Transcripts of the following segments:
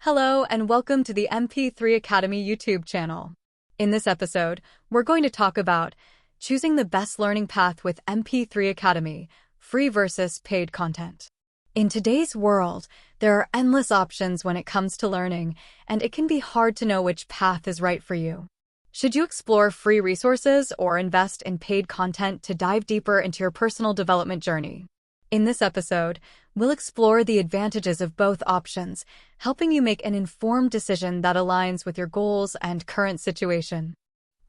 Hello and welcome to the mp3 Academy YouTube channel. In this episode, we're going to talk about choosing the best learning path with mp3 Academy, free versus paid content. In today's world, there are endless options when it comes to learning, and it can be hard to know which path is right for you. Should you explore free resources or invest in paid content to dive deeper into your personal development journey? In this episode, we'll explore the advantages of both options, helping you make an informed decision that aligns with your goals and current situation.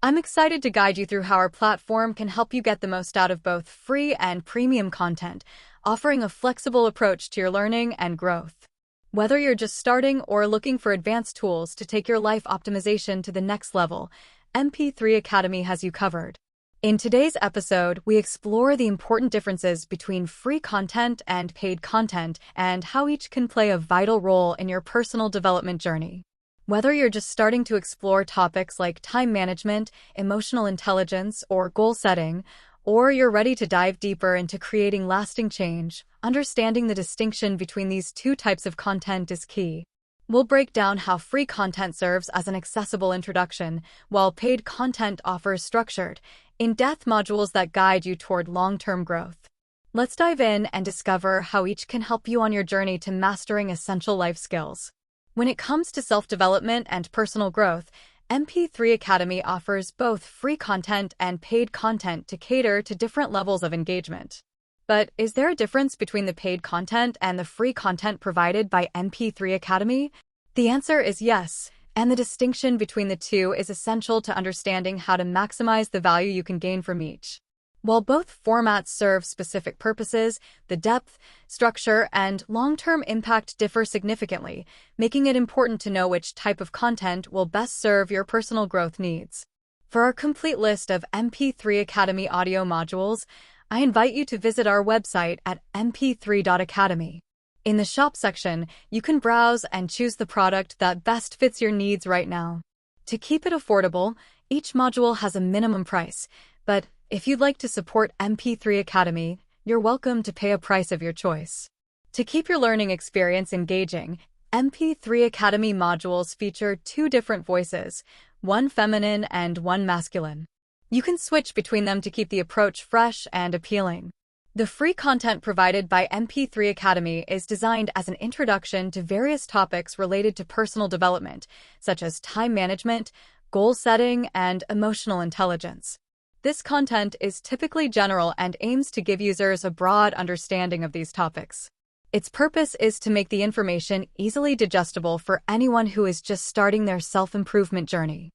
I'm excited to guide you through how our platform can help you get the most out of both free and premium content, offering a flexible approach to your learning and growth. Whether you're just starting or looking for advanced tools to take your life optimization to the next level, mp3 Academy has you covered. In today's episode, we explore the important differences between free content and paid content and how each can play a vital role in your personal development journey. Whether you're just starting to explore topics like time management, emotional intelligence, or goal setting, or you're ready to dive deeper into creating lasting change, understanding the distinction between these two types of content is key. We'll break down how free content serves as an accessible introduction, while paid content offers structured, in-depth modules that guide you toward long-term growth. Let's dive in and discover how each can help you on your journey to mastering essential life skills. When it comes to self-development and personal growth, mp3 Academy offers both free content and paid content to cater to different levels of engagement. But is there a difference between the paid content and the free content provided by mp3 Academy? The answer is yes, and the distinction between the two is essential to understanding how to maximize the value you can gain from each. While both formats serve specific purposes, the depth, structure, and long-term impact differ significantly, making it important to know which type of content will best serve your personal growth needs. For our complete list of mp3 Academy audio modules, I invite you to visit our website at mp3.academy. In the shop section, you can browse and choose the product that best fits your needs right now. To keep it affordable, each module has a minimum price, but if you'd like to support mp3 Academy, you're welcome to pay a price of your choice. To keep your learning experience engaging, mp3 Academy modules feature two different voices, one feminine and one masculine. You can switch between them to keep the approach fresh and appealing. The free content provided by mp3 Academy is designed as an introduction to various topics related to personal development, such as time management, goal setting, and emotional intelligence. This content is typically general and aims to give users a broad understanding of these topics. Its purpose is to make the information easily digestible for anyone who is just starting their self-improvement journey.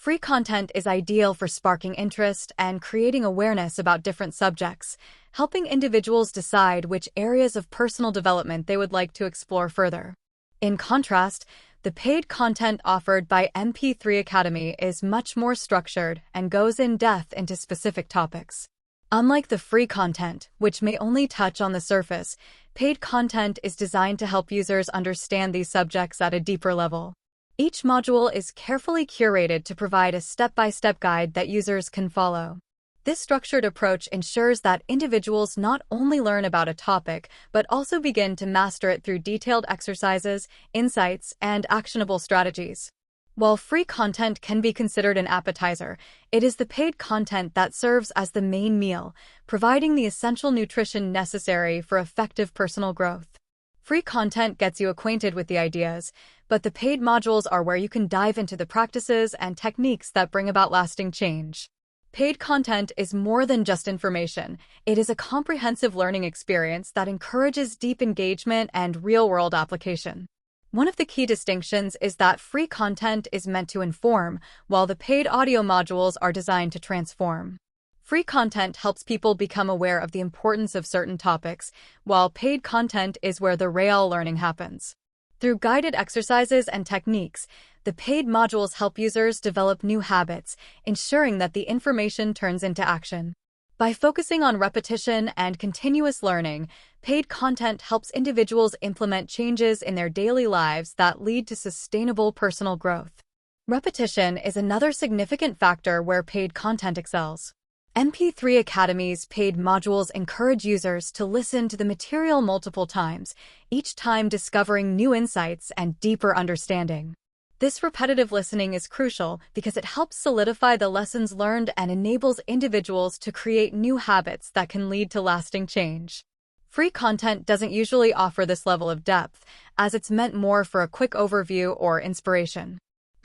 Free content is ideal for sparking interest and creating awareness about different subjects, helping individuals decide which areas of personal development they would like to explore further. In contrast, the paid content offered by mp3 Academy is much more structured and goes in depth into specific topics. Unlike the free content, which may only touch on the surface, paid content is designed to help users understand these subjects at a deeper level. Each module is carefully curated to provide a step-by-step guide that users can follow. This structured approach ensures that individuals not only learn about a topic, but also begin to master it through detailed exercises, insights, and actionable strategies. While free content can be considered an appetizer, it is the paid content that serves as the main meal, providing the essential nutrition necessary for effective personal growth. Free content gets you acquainted with the ideas, but the paid modules are where you can dive into the practices and techniques that bring about lasting change. Paid content is more than just information. It is a comprehensive learning experience that encourages deep engagement and real-world application. One of the key distinctions is that free content is meant to inform, while the paid audio modules are designed to transform. Free content helps people become aware of the importance of certain topics, while paid content is where the real learning happens. Through guided exercises and techniques, the paid modules help users develop new habits, ensuring that the information turns into action. By focusing on repetition and continuous learning, paid content helps individuals implement changes in their daily lives that lead to sustainable personal growth. Repetition is another significant factor where paid content excels. mp3 Academy's paid modules encourage users to listen to the material multiple times, each time discovering new insights and deeper understanding. This repetitive listening is crucial because it helps solidify the lessons learned and enables individuals to create new habits that can lead to lasting change. Free content doesn't usually offer this level of depth, as it's meant more for a quick overview or inspiration.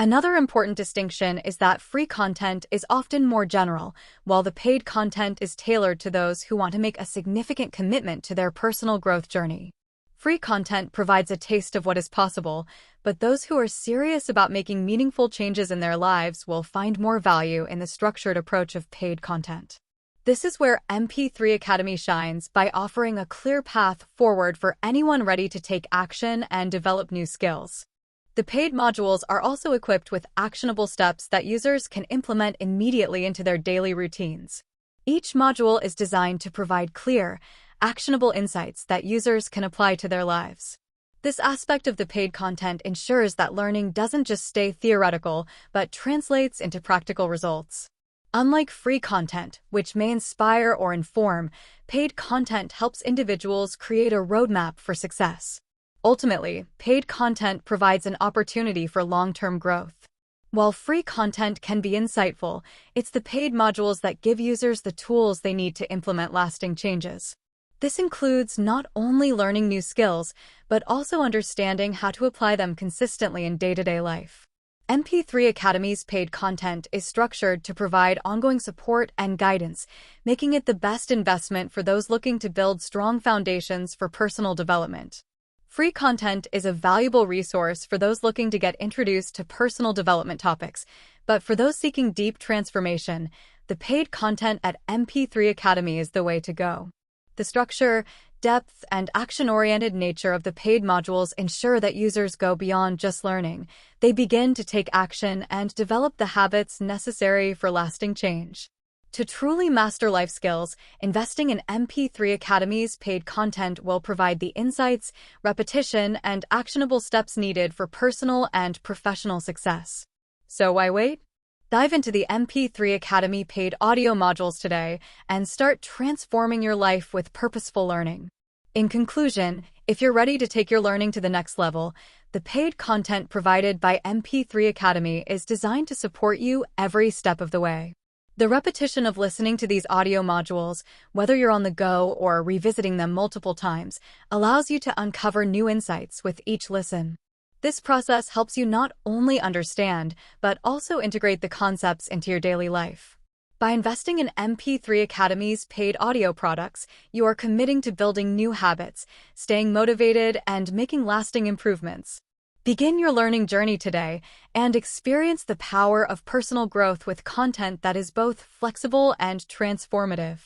Another important distinction is that free content is often more general, while the paid content is tailored to those who want to make a significant commitment to their personal growth journey. Free content provides a taste of what is possible, but those who are serious about making meaningful changes in their lives will find more value in the structured approach of paid content. This is where mp3 Academy shines by offering a clear path forward for anyone ready to take action and develop new skills. The paid modules are also equipped with actionable steps that users can implement immediately into their daily routines. Each module is designed to provide clear, actionable insights that users can apply to their lives. This aspect of the paid content ensures that learning doesn't just stay theoretical, but translates into practical results. Unlike free content, which may inspire or inform, paid content helps individuals create a roadmap for success. Ultimately, paid content provides an opportunity for long-term growth. While free content can be insightful, it's the paid modules that give users the tools they need to implement lasting changes. This includes not only learning new skills, but also understanding how to apply them consistently in day-to-day life. mp3 Academy's paid content is structured to provide ongoing support and guidance, making it the best investment for those looking to build strong foundations for personal development. Free content is a valuable resource for those looking to get introduced to personal development topics, but for those seeking deep transformation, the paid content at mp3 Academy is the way to go. The structure, depth, and action-oriented nature of the paid modules ensure that users go beyond just learning. They begin to take action and develop the habits necessary for lasting change. To truly master life skills, investing in mp3 Academy's paid content will provide the insights, repetition, and actionable steps needed for personal and professional success. So why wait? Dive into the mp3 Academy paid audio modules today and start transforming your life with purposeful learning. In conclusion, if you're ready to take your learning to the next level, the paid content provided by mp3 Academy is designed to support you every step of the way. The repetition of listening to these audio modules, whether you're on the go or revisiting them multiple times, allows you to uncover new insights with each listen. This process helps you not only understand, but also integrate the concepts into your daily life. By investing in mp3 Academy's paid audio products, you are committing to building new habits, staying motivated, and making lasting improvements. Begin your learning journey today and experience the power of personal growth with content that is both flexible and transformative.